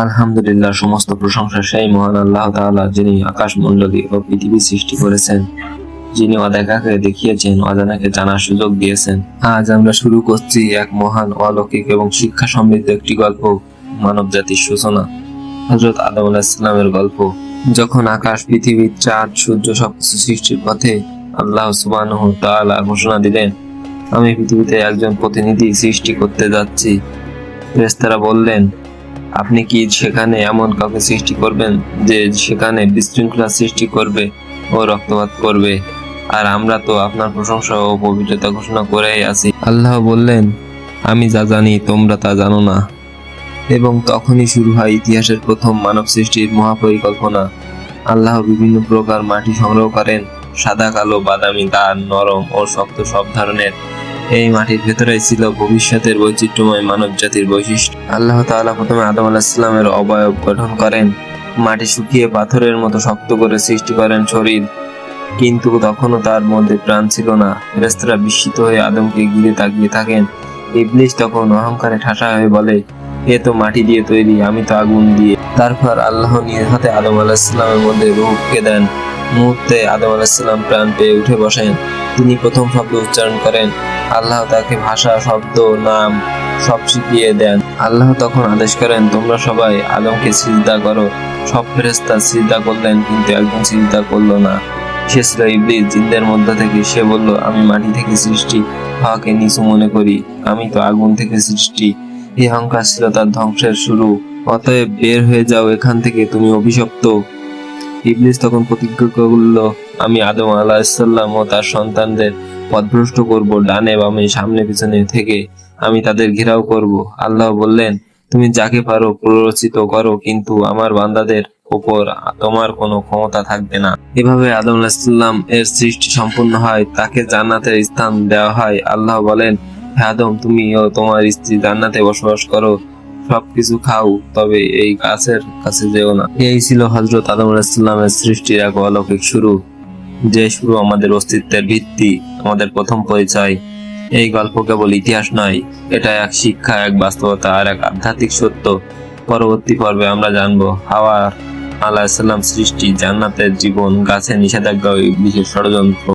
আলহামদুলিল্লাহ, সমস্ত প্রশংসা সেই মহান আল্লাহ তাআলা, যিনি আকাশমণ্ডলী ও পৃথিবী সৃষ্টি করেছেন, যিনি অদেখাকে দেখিয়েছেন, অজানাকে জানার সুযোগ দিয়েছেন। আজ আমরা শুরু করছি এক মহান, অলৌকিক এবং শিক্ষা সমৃদ্ধ একটি গল্প, মানব জাতির সূচনা, হযরত আদম আলাইহিস সালামের গল্প। যখন আকাশ, পৃথিবী, চাঁদ, সূর্য সবকিছু সৃষ্টির পথে, আল্লাহ সুবহানাহু ওয়া তাআলা ঘোষণা দিলেন, আমি পৃথিবীতে একজন প্রতিনিধি সৃষ্টি করতে যাচ্ছি। ফেরেশতারা বললেন, আপনি কি সেখানে এমন কাউকে সৃষ্টি করবেন যে সেখানে বিশৃঙ্খলা সৃষ্টি করবে ও রক্তপাত করবে? আর আমরা তো আপনার প্রশংসা ও পবিত্রতা ঘোষণা করেই আছি। আল্লাহ বললেন, আমি যা জানি তোমরা তা জানো না। এবং তখনই শুরু হয় ইতিহাসের প্রথম মানব সৃষ্টির মহাপরিকল্পনা। আল্লাহ বিভিন্ন প্রকার মাটি সংগ্রহ করেন, সাদা, কালো, বাদামি, দার, নরম ও শক্ত সব ধরনের। এই মাটির ভেতরেই ছিল ভবিষ্যতের বৈচিত্র্যময় মানব জাতির বৈশিষ্ট্য। আল্লাহ তাআলা প্রথমে আদম আলাইহিস সালামের অবয়ব গঠন করেন, মাটি শুকিয়ে পাথরের মতো শক্ত করে সৃষ্টি করেন শরীর, কিন্তু তখনও তার মধ্যে প্রাণ ছিল না। ফেরেশতারা বিস্মিত হয়ে আদমকে ঘিরে তাকিয়ে থাকেন। ইবলিস তখন অহংকারে ঠাসা হয়ে বলে, এ তো মাটি দিয়ে তৈরি, আমি তো আগুন দিয়ে। তারপর আল্লাহ নিজ হাতে আদম আলাইহিস সালামের মধ্যে রূহ ফুঁকে দেন। মুহূর্তে আদম আলাইহিস সালাম প্রাণ পেয়ে উঠে বসেন। তিনি প্রথম শব্দ উচ্চারণ করেন। আল্লাহ তাকে ভাষা, শব্দ, নাম সব শিখিয়ে দেন। আল্লাহ তখন আদেশ করেন, তোমরা সবাই আদমকে সিজদা করো। সব ফেরেশতা সিজদা করলেন, কিন্তু একজন সিজদা করলো না। সে ছিল ইবলিস, জিনদের মধ্য থেকে। সে বলল, আমি মাটি থেকে সৃষ্টি, হাওয়াকে নিচু মনে করি, আমি তো আগুন থেকে সৃষ্টি। এই অহংকার ছিল তার ধ্বংসের শুরু। অতএব বের হয়ে যাও এখান থেকে, তুমি অভিশপ্ত। ইবলিস তখন প্রতিজ্ঞা করল, আমি আদম আলাইহিস সালাম ও তার সন্তানদের পথভ্রষ্ট করব, ডানে বামে সামনে পিছনে থেকে আমি তাদের ঘেরাও করব। আল্লাহ বললেন, তুমি যাকে পারো প্ররোচিত করো, কিন্তু আমার বান্দাদের উপর তোমার কোনো ক্ষমতা থাকবে না। এভাবে আদম আলাইহিস সালাম এর সৃষ্টি সম্পূর্ণ হয়, তাকে জান্নাতের স্থান দেওয়া হয়। আল্লাহ বলেন, হে আদম, তুমি ও তোমার স্ত্রী জান্নাতে বসবাস করো, সবকিছু খাও, তবে এই গাছের কাছে যেও না। এই ছিল হযরত আদম আলাইহিস সালামের সৃষ্টির এক অলৌকিক শুরু, যে শুরু আমাদের অস্তিত্বের ভিত্তি, আমাদের প্রথম পরিচয়। এই গল্প কেবল ইতিহাস নয়, এটা এক শিক্ষা, এক বাস্তবতা আর এক আধ্যাত্মিক সত্য। পরবর্তী পর্বে আমরা জানবো হাওয়া আলাইহিস সালাম সৃষ্টি, জান্নাতের জীবন, গাছের নিষেধাজ্ঞা ও ইবলিসের ষড়যন্ত্র।